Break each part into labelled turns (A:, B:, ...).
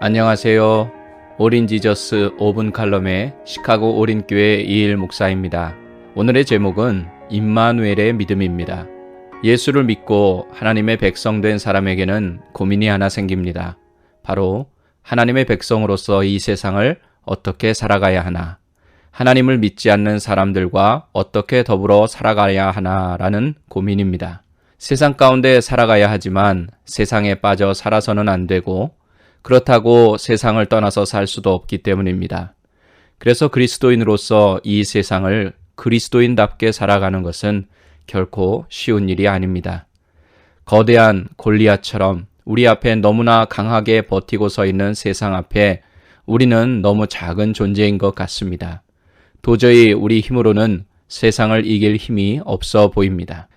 A: 안녕하세요. 오린 지저스 5분 칼럼의 시카고 오린교회 이일 목사입니다. 오늘의 제목은 임마누엘의 믿음입니다. 예수를 믿고 하나님의 백성 된 사람에게는 고민이 하나 생깁니다. 바로 하나님의 백성으로서 이 세상을 어떻게 살아가야 하나, 하나님을 믿지 않는 사람들과 어떻게 더불어 살아가야 하나라는 고민입니다. 세상 가운데 살아가야 하지만 세상에 빠져 살아서는 안 되고 그렇다고 세상을 떠나서 살 수도 없기 때문입니다. 그래서 그리스도인으로서 이 세상을 그리스도인답게 살아가는 것은 결코 쉬운 일이 아닙니다. 거대한 골리앗처럼 우리 앞에 너무나 강하게 버티고 서 있는 세상 앞에 우리는 너무 작은 존재인 것 같습니다. 도저히 우리 힘으로는 세상을 이길 힘이 없어 보입니다.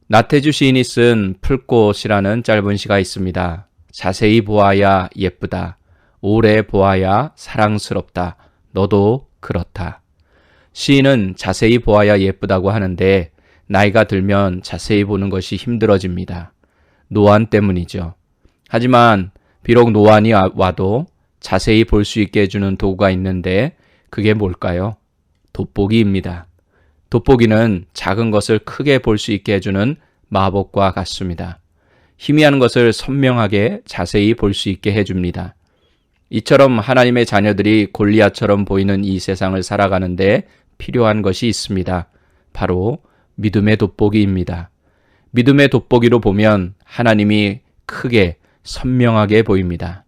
A: 나태주 시인이 쓴 풀꽃이라는 짧은 시가 있습니다. 자세히 보아야 예쁘다. 오래 보아야 사랑스럽다. 너도 그렇다. 시인은 자세히 보아야 예쁘다고 하는데 나이가 들면 자세히 보는 것이 힘들어집니다. 노안 때문이죠. 하지만 비록 노안이 와도 자세히 볼 수 있게 해주는 도구가 있는데 그게 뭘까요? 돋보기입니다. 돋보기는 작은 것을 크게 볼 수 있게 해주는 마법과 같습니다. 희미한 것을 선명하게 자세히 볼 수 있게 해줍니다. 이처럼 하나님의 자녀들이 골리앗처럼 보이는 이 세상을 살아가는데 필요한 것이 있습니다. 바로 믿음의 돋보기입니다. 믿음의 돋보기로 보면 하나님이 크게 선명하게 보입니다.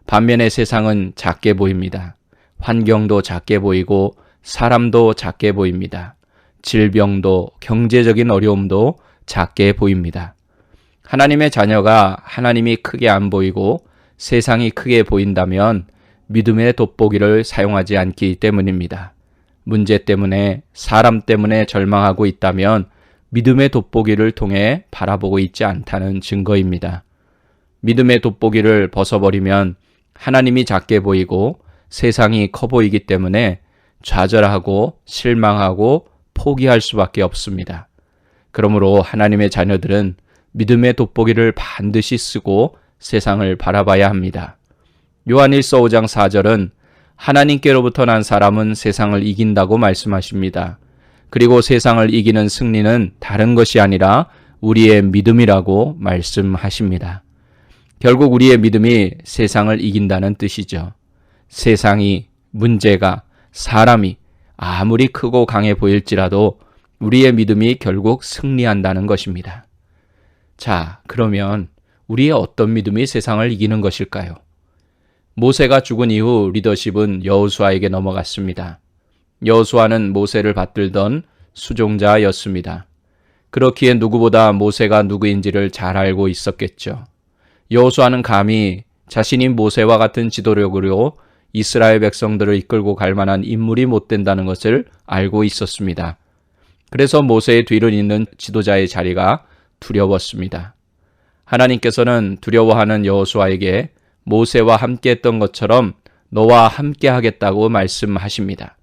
A: 반면에 세상은 작게 보입니다. 환경도 작게 보이고 사람도 작게 보입니다. 질병도 경제적인 어려움도 작게 보입니다. 하나님의 자녀가 하나님이 크게 안 보이고 세상이 크게 보인다면 믿음의 돋보기를 사용하지 않기 때문입니다. 문제 때문에 사람 때문에 절망하고 있다면 믿음의 돋보기를 통해 바라보고 있지 않다는 증거입니다. 믿음의 돋보기를 벗어버리면 하나님이 작게 보이고 세상이 커 보이기 때문에 좌절하고 실망하고 포기할 수밖에 없습니다. 그러므로 하나님의 자녀들은 믿음의 돋보기를 반드시 쓰고 세상을 바라봐야 합니다. 요한일서 5장 4절은 하나님께로부터 난 사람은 세상을 이긴다고 말씀하십니다. 그리고 세상을 이기는 승리는 다른 것이 아니라 우리의 믿음이라고 말씀하십니다. 결국 우리의 믿음이 세상을 이긴다는 뜻이죠. 세상이, 문제가, 사람이 아무리 크고 강해 보일지라도 우리의 믿음이 결국 승리한다는 것입니다. 자, 그러면 우리의 어떤 믿음이 세상을 이기는 것일까요? 모세가 죽은 이후 리더십은 여호수아에게 넘어갔습니다. 여호수아는 모세를 받들던 수종자였습니다. 그렇기에 누구보다 모세가 누구인지를 잘 알고 있었겠죠. 여호수아는 감히 자신이 모세와 같은 지도력으로 이스라엘 백성들을 이끌고 갈 만한 인물이 못 된다는 것을 알고 있었습니다. 그래서 모세의 뒤를 잇는 지도자의 자리가 두려웠습니다. 하나님께서는 두려워하는 여호수아에게 모세와 함께 했던 것처럼 너와 함께 하겠다고 말씀하십니다.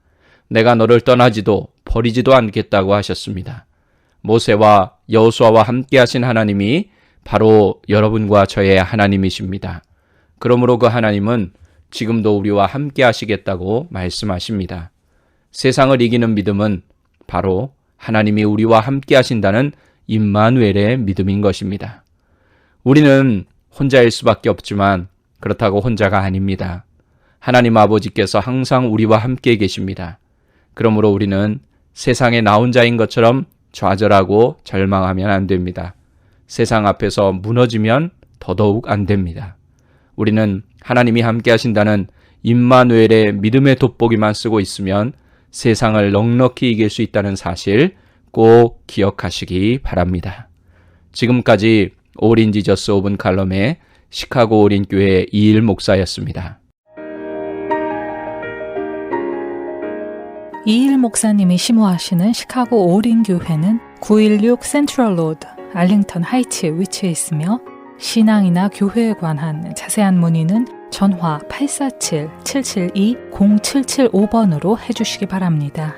A: 내가 너를 떠나지도 버리지도 않겠다고 하셨습니다. 모세와 여호수아와 함께 하신 하나님이 바로 여러분과 저의 하나님이십니다. 그러므로 그 하나님은 지금도 우리와 함께 하시겠다고 말씀하십니다. 세상을 이기는 믿음은 바로 하나님이 우리와 함께 하신다는 임마누엘의 믿음인 것입니다. 우리는 혼자일 수밖에 없지만 그렇다고 혼자가 아닙니다. 하나님 아버지께서 항상 우리와 함께 계십니다. 그러므로 우리는 세상에 나 혼자인 것처럼 좌절하고 절망하면 안 됩니다. 세상 앞에서 무너지면 더더욱 안 됩니다. 우리는 하나님이 함께 하신다는 임마누엘의 믿음의 돋보기만 쓰고 있으면 세상을 넉넉히 이길 수 있다는 사실 꼭 기억하시기 바랍니다. 지금까지 오린 지저스 5분 칼럼의 시카고 오린교회 이일 목사였습니다.
B: 이일 목사님이 심호하시는 시카고 오린교회는 916 센트럴 로드 알링턴 하이츠에 위치해 있으며 신앙이나 교회에 관한 자세한 문의는 전화 847-772-0775번으로 해주시기 바랍니다.